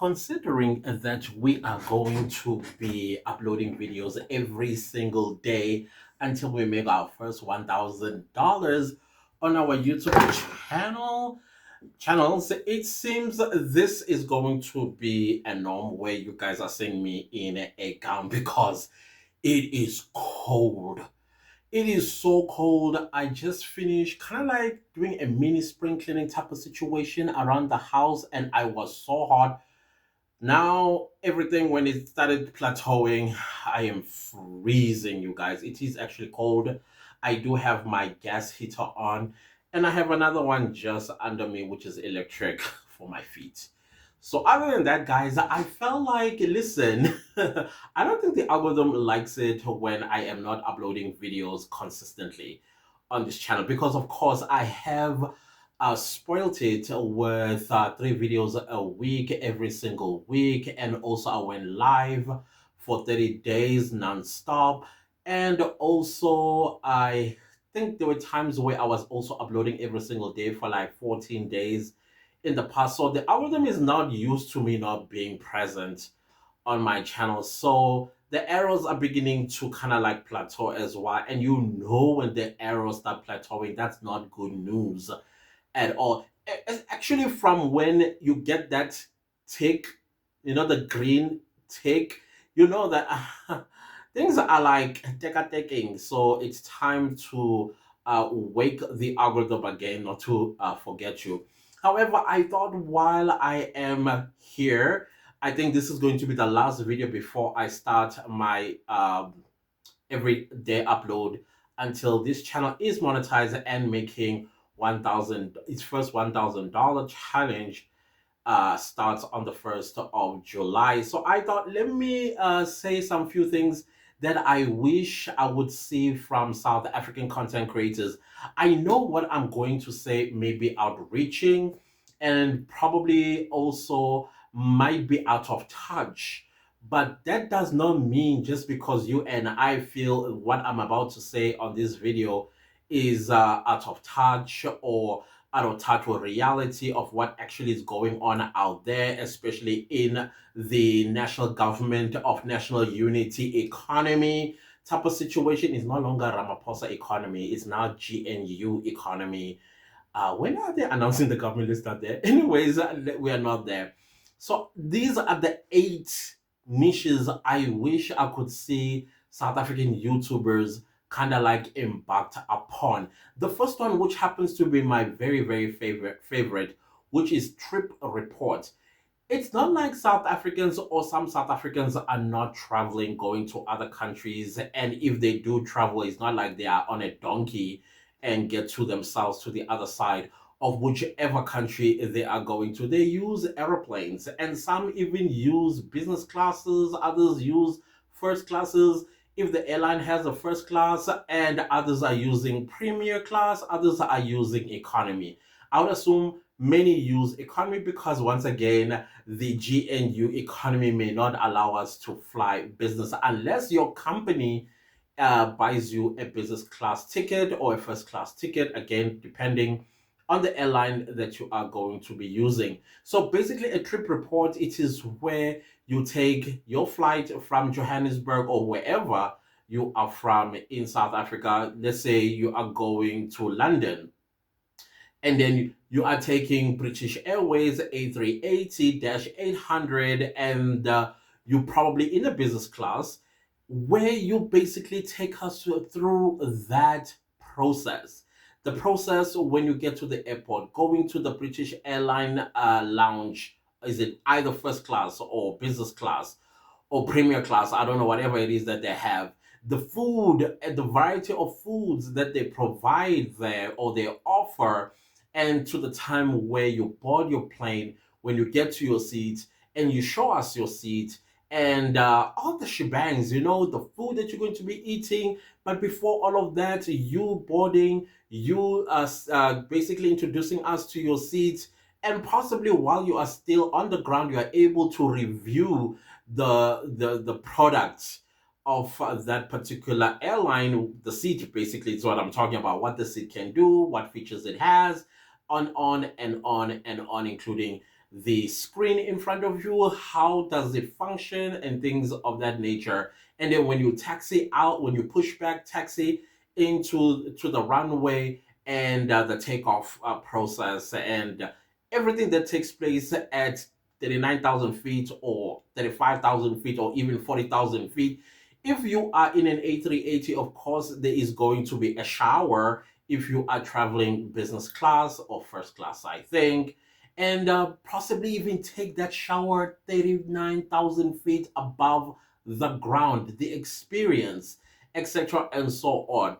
considering that we are going to be uploading videos every single day until we make our first $1,000 on our YouTube channels, it seems this is going to be a norm where you guys are seeing me in a gown because it is cold. It is so cold. I just finished kind of like doing a mini spring cleaning type of situation around the house, and I was so hot. Now, everything when it started plateauing, I am freezing, you guys. It is actually cold. I do have my gas heater on, and I have another one just under me, which is electric for my feet. So, other than that, guys, I felt like, listen, I don't think the algorithm likes it when I am not uploading videos consistently on this channel because, of course, I have spoiled it with 3 videos a week every single week, and also I went live for 30 days non-stop. And also I think there were times where I was also uploading every single day for like 14 days in the past. So the algorithm is not used to me not being present on my channel. So the arrows are beginning to kind of like plateau as well. And you know when the arrows start plateauing, that's not good news at all. It's actually from when you get that tick, the green tick, you know that things are like taking. So it's time to wake the algorithm again, not to forget you. However, I thought while I am here, I think this is going to be the last video before I start my everyday upload until this channel is monetized and making 1,000. Its first $1,000 challenge starts on the 1st of July. So I thought, let me say some few things that I wish I would see from South African content creators. I know what I'm going to say may be outreaching and probably also might be out of touch. But that does not mean just because you and I feel what I'm about to say on this video is out of touch or out of touch with reality of what actually is going on out there, especially in the national government of national unity economy type of situation. Is no longer Ramaphosa economy, it's now GNU economy. When are they announcing the government list out there? Anyways, we are not there. So these are the 8 niches I wish I could see South African YouTubers kind of like embarked upon. The first one, which happens to be my very, very favorite, which is trip report. It's not like South Africans or some South Africans are not traveling, going to other countries. And if they do travel, it's not like they are on a donkey and get to themselves to the other side of whichever country they are going to. They use airplanes, and some even use business classes, others use first classes if the airline has a first class, and others are using premier class, others are using economy. I would assume many use economy because, once again, the GNU economy may not allow us to fly business unless your company buys you a business class ticket or a first class ticket, again, depending on the airline that you are going to be using. So basically, a trip report, it is where you take your flight from Johannesburg or wherever you are from in South Africa. Let's say you are going to London, and then you are taking British Airways A380-800, and you probably in a business class, where you basically take us through that process. The process when you get to the airport, going to the British airline lounge. Is it either first class or business class or premier class? I don't know, whatever it is that they have. The food and the variety of foods that they provide there or they offer, and to the time where you board your plane, when you get to your seat and you show us your seat, and all the shebangs, the food that you're going to be eating. But before all of that, you boarding, you basically introducing us to your seat, and possibly while you are still on the ground, you are able to review the products of that particular airline. The seat basically is what I'm talking about, what the seat can do, what features it has, on and on and on, including the screen in front of you, how does it function, and things of that nature. And then when you taxi out, when you push back taxi into the runway, and the takeoff process, and everything that takes place at 39,000 feet or 35,000 feet or even 40,000 feet. If you are in an A380, of course, there is going to be a shower if you are traveling business class or first class, I think. And possibly even take that shower 39,000 feet above the ground, the experience, etc., and so on.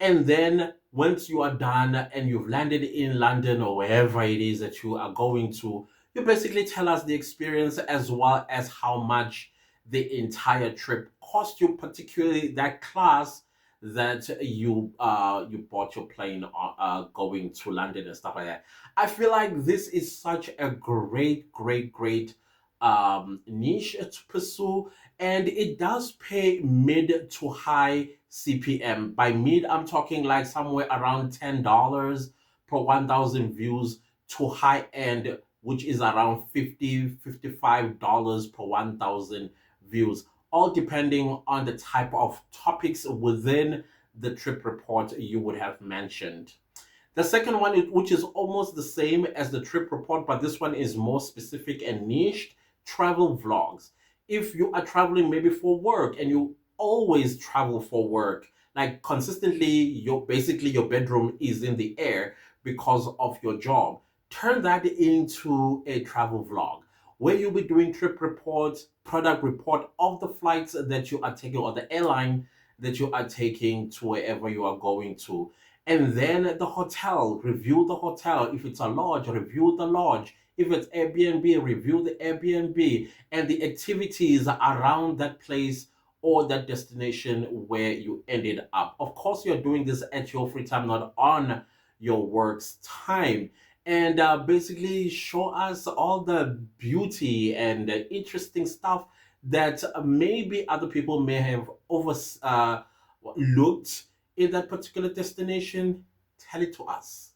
And then once you are done and you've landed in London or wherever it is that you are going to, you basically tell us the experience as well as how much the entire trip cost you, particularly that class that you bought your plane going to London and stuff like that. I feel like this is such a great niche to pursue, and it does pay mid to high CPM. By mid, I'm talking like somewhere around $10 per 1,000 views, to high end, which is around $50, $55 per 1,000 views, all depending on the type of topics within the trip report you would have mentioned. The second one, which is almost the same as the trip report, but this one is more specific and niched, travel vlogs. If you are traveling maybe for work and you always travel for work, like consistently, your bedroom is in the air because of your job, turn that into a travel vlog where you'll be doing trip reports, product report of the flights that you are taking or the airline that you are taking to wherever you are going to. And then the hotel, review the hotel. If it's a lodge, review the lodge. If it's Airbnb, review the Airbnb and the activities around that place or that destination where you ended up. Of course, you're doing this at your free time, not on your work's time. And basically show us all the beauty and interesting stuff that maybe other people may have overlooked in that particular destination. Tell it to us.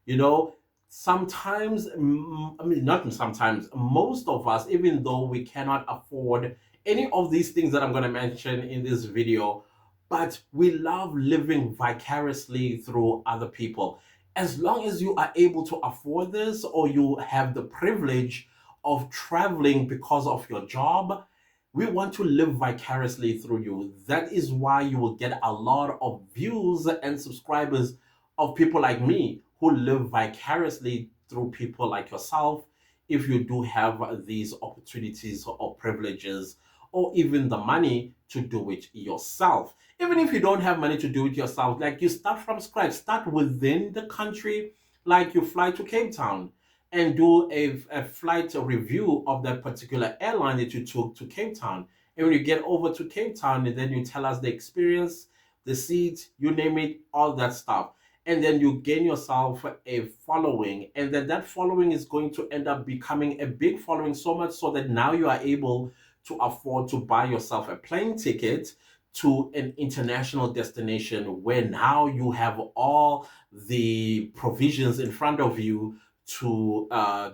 You know, sometimes, I mean, not sometimes, most of us, even though we cannot afford any of these things that I'm going to mention in this video, but we love living vicariously through other people. As long as you are able to afford this or you have the privilege of traveling because of your job, we want to live vicariously through you. That is why you will get a lot of views and subscribers of people like me who live vicariously through people like yourself. If you do have these opportunities or privileges or even the money to do it yourself. Even if you don't have money to do it yourself, like you start from scratch, start within the country, like you fly to Cape Town and do a flight review of that particular airline that you took to Cape Town. And when you get over to Cape Town, and then you tell us the experience, the seats, you name it, all that stuff. And then you gain yourself a following. And then that following is going to end up becoming a big following, so much so that now you are able to afford to buy yourself a plane ticket to an international destination where now you have all the provisions in front of you to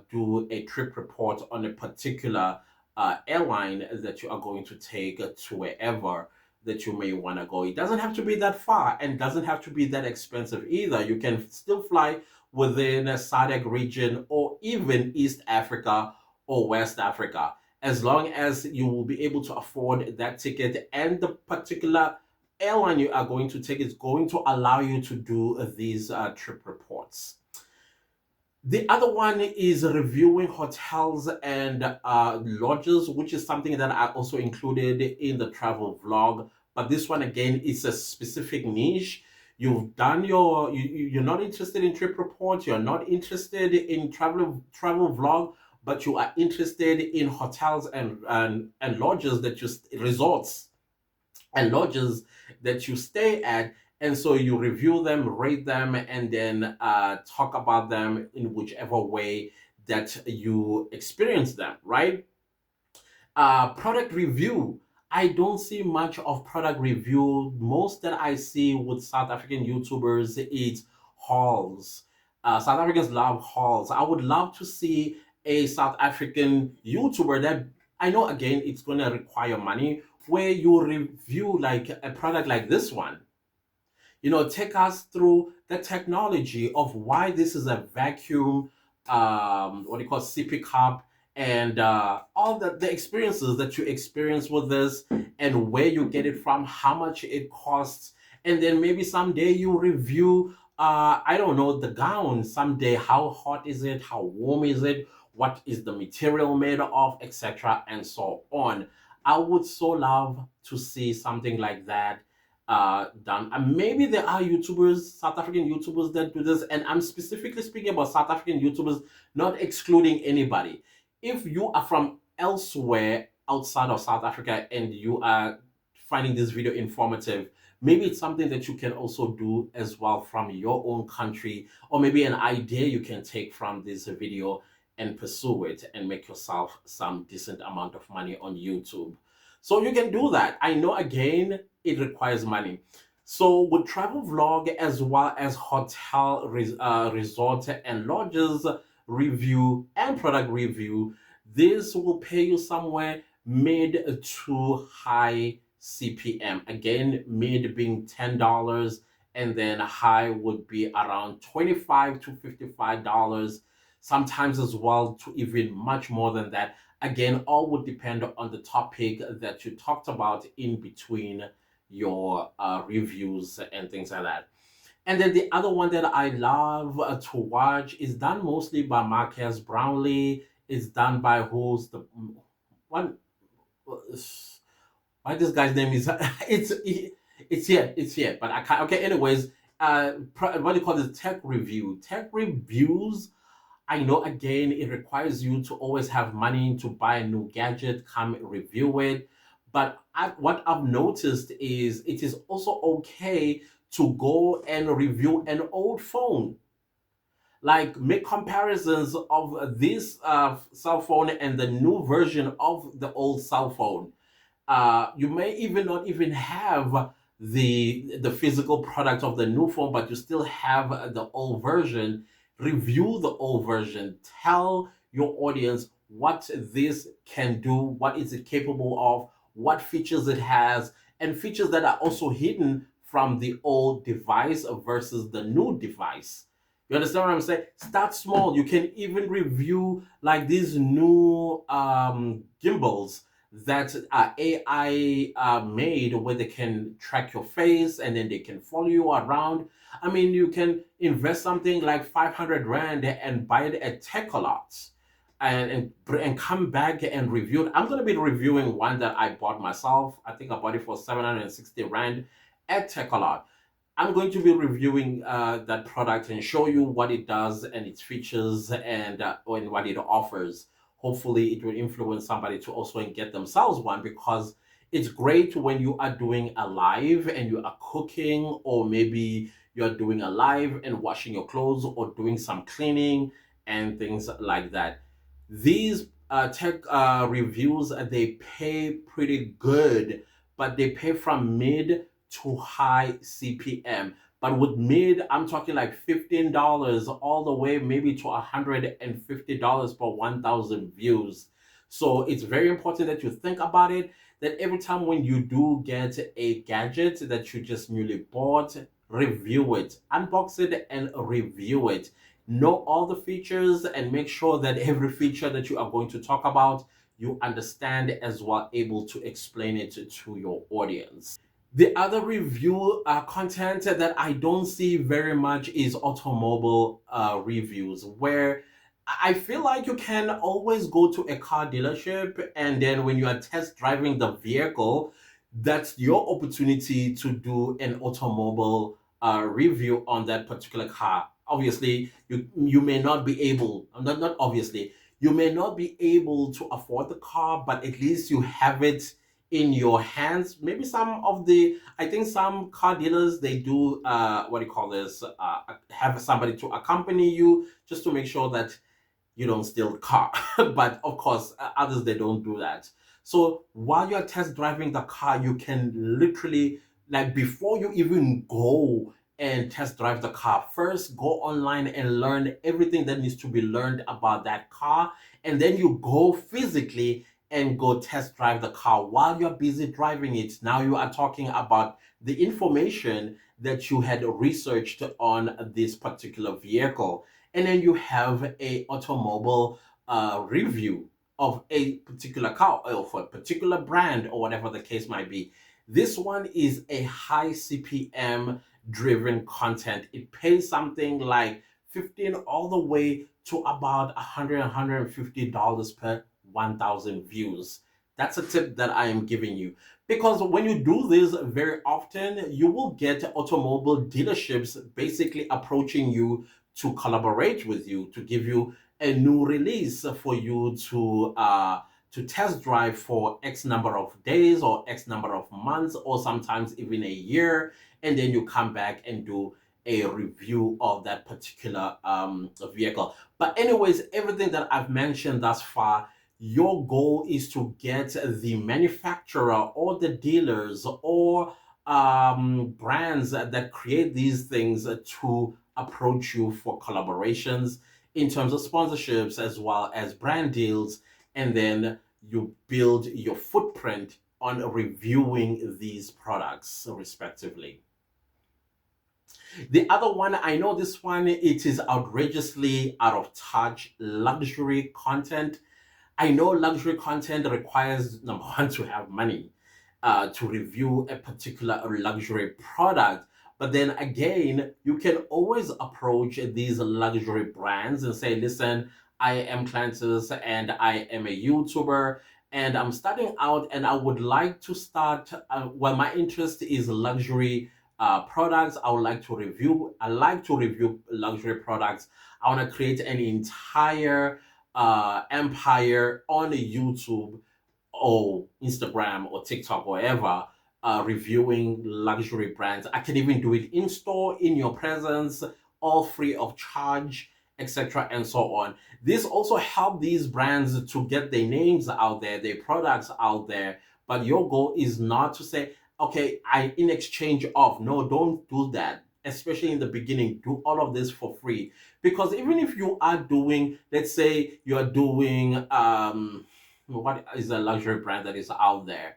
do a trip report on a particular airline that you are going to take to wherever that you may want to go. It doesn't have to be that far and doesn't have to be that expensive either. You can still fly within a SADC region or even East Africa or West Africa, as long as you will be able to afford that ticket and the particular airline you are going to take is going to allow you to do these trip reports. The other one is reviewing hotels and lodges, which is something that I also included in the travel vlog. But this one again is a specific niche. You've done you're not interested in trip reports, you're not interested in travel vlog, but you are interested in hotels and lodges that you resorts and lodges that you stay at. And so you review them, rate them, and then talk about them in whichever way that you experience them, right? Product review. I don't see much of product review. Most that I see with South African YouTubers is hauls. South Africans love hauls. I would love to see a South African YouTuber that I know again it's going to require money, where you review like a product like this one. Take us through the technology of why this is a vacuum, what do you call sippy cup, and all the experiences that you experience with this, and where you get it from, how much it costs, and then maybe someday you review, I don't know, the gown someday. How hot is it? How warm is it? What is the material made of, etc., and so on. I would so love to see something like that done. And maybe there are YouTubers, South African YouTubers that do this, and I'm specifically speaking about South African YouTubers, not excluding anybody. If you are from elsewhere outside of South Africa and you are finding this video informative, maybe it's something that you can also do as well from your own country, or maybe an idea you can take from this video and pursue it and make yourself some decent amount of money on YouTube. So you can do that. I know again it requires money. So with travel vlog as well as hotel resort and lodges review and product review, this will pay you somewhere mid to high CPM. Again, mid being $10, and then high would be around $25 to $55, sometimes as well to even much more than that. Again, all would depend on the topic that you talked about in between your reviews and things like that. And then the other one that I love to watch is done mostly by Marquez Brownlee. It's done by who's the one? Why this guy's name is it's here, but I can't. Okay, anyways, what do you call this? Tech review, tech reviews. I know again it requires you to always have money to buy a new gadget, come review it. But what I've noticed is it is also okay to go and review an old phone. Like make comparisons of this cell phone and the new version of the old cell phone. You may even not even have the physical product of the new phone, but you still have the old version. Review the old version. Tell your audience what this can do, what is it capable of, what features it has, and features that are also hidden from the old device versus the new device. You understand what I'm saying? Start small. You can even review like these new gimbals that are AI made, where they can track your face and then they can follow you around. I mean, you can invest something like 500 Rand and buy it at Takealot and come back and review it. I'm going to be reviewing one that I bought myself. I think I bought it for 760 Rand at Takealot. I'm going to be reviewing that product and show you what it does and its features and what it offers. Hopefully, it will influence somebody to also get themselves one, because it's great when you are doing a live and you are cooking, or maybe you're doing a live and washing your clothes or doing some cleaning and things like that. These tech reviews, they pay pretty good, but they pay from mid to high CPM. But with mid, I'm talking like $15 all the way maybe to $150 per 1,000 views. So it's very important that you think about it, that every time when you do get a gadget that you just newly bought, review it, unbox it and review it. Know all the features and make sure that every feature that you are going to talk about, you understand as well, able to explain it to your audience. The other review content that I don't see very much is automobile reviews, where I feel like you can always go to a car dealership, and then when you are test driving the vehicle, that's your opportunity to do an automobile review on that particular car. Obviously, you may not be able, not obviously, you may not be able to afford the car, but at least you have it in your hands. Maybe some of the, I think some car dealers, they do what do you call this, have somebody to accompany you just to make sure that you don't steal the car. But of course, others, they don't do that. So while you're test driving the car, you can literally, like before you even go and test drive the car, first go online and learn everything that needs to be learned about that car, and then you go physically and go test drive the car while you're busy driving it. Now you are talking about the information that you had researched on this particular vehicle. And then you have a automobile review of a particular car or for a particular brand or whatever the case might be. This one is a high CPM driven content. It pays something like 15 all the way to about 100 $150 per 1,000 views. That's a tip that I am giving you, because when you do this very often, you will get automobile dealerships basically approaching you to collaborate with you, to give you a new release for you to test drive for X number of days or X number of months or sometimes even a year, and then you come back and do a review of that particular vehicle. But anyways, everything that I've mentioned thus far, your goal is to get the manufacturer or the dealers or brands that create these things to approach you for collaborations in terms of sponsorships as well as brand deals, and then you build your footprint on reviewing these products respectively. The other one, I know this one, it is outrageously out of touch luxury content. I know luxury content requires, number one, to have money to review a particular luxury product. But then again, you can always approach these luxury brands and say, listen, I am Clantis and I am a YouTuber and I'm starting out and I would like to start, well, my interest is luxury products. I would like to review, I like to review luxury products. I want to create an entire empire on YouTube or Instagram or TikTok or wherever, reviewing luxury brands. I can even do it in store, in your presence, all free of charge, etc. and so on. This also help these brands to get their names out there, their products out there. But your goal is not to say, okay, I in exchange of. No, don't do that. Especially in the beginning, do all of this for free. Because even if you are doing, let's say you are doing what is a luxury brand that is out there?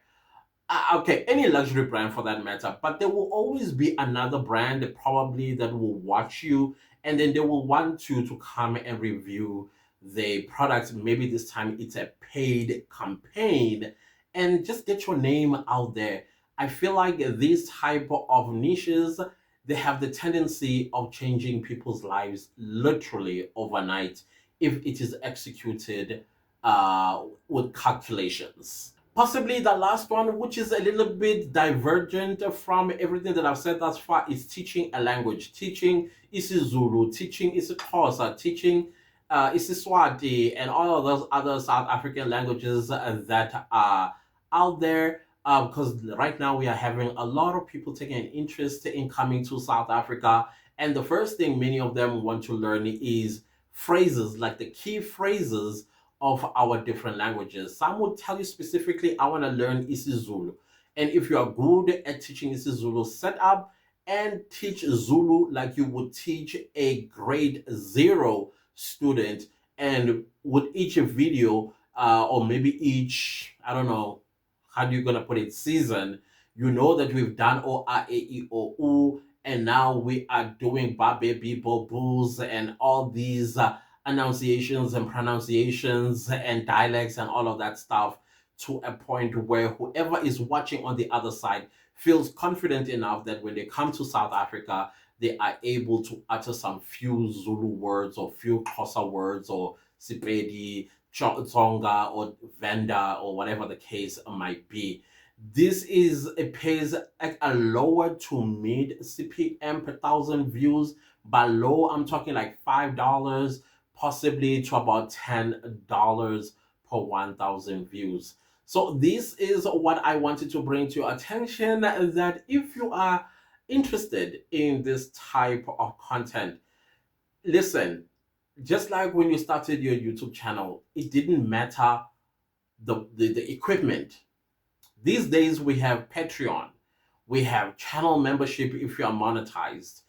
Okay, any luxury brand for that matter, but there will always be another brand probably that will watch you, and then they will want you to come and review the products. Maybe this time it's a paid campaign, and just get your name out there. I feel like these type of niches, they have the tendency of changing people's lives literally overnight if it is executed with calculations. Possibly the last one, which is a little bit divergent from everything that I've said thus far, is teaching a language. Teaching isiZulu, teaching isiXhosa, teaching isiSwati, and all of those other South African languages that are out there. Because right now we are having a lot of people taking an interest in coming to South Africa, and the first thing many of them want to learn is phrases, like the key phrases of our different languages. Some would tell you specifically, I want to learn isiZulu. And if you are good at teaching isiZulu, set up and teach Zulu like you would teach a grade 0 student. And with each video, or maybe each, I don't know, how do you gonna put it, season, you know that we've done O A E I O U, and now we are doing Babe Bibo Boos and all these enunciations and pronunciations and dialects and all of that stuff, to a point where whoever is watching on the other side feels confident enough that when they come to South Africa, they are able to utter some few Zulu words or few Xhosa words or Sepedi, Tsonga or Venda or whatever the case might be. This is, it pays at a lower to mid CPM per thousand views. But low, I'm talking like $5, possibly to about $10 per 1,000 views. So this is what I wanted to bring to your attention, that if you are interested in this type of content, listen, just like when you started your YouTube channel, it didn't matter the equipment. These days we have Patreon, we have channel membership if you are monetized,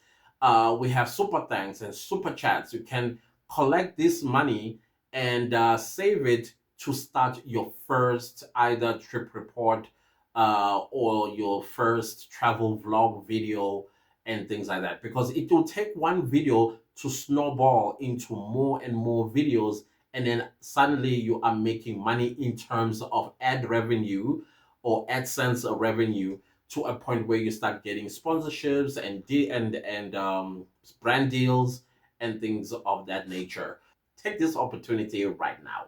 we have super thanks and super chats. You can collect this money and save it to start your first either trip report or your first travel vlog video and things like that, because it will take one video to snowball into more and more videos, and then suddenly you are making money in terms of ad revenue or AdSense revenue, to a point where you start getting sponsorships and brand deals and things of that nature. Take this opportunity right now.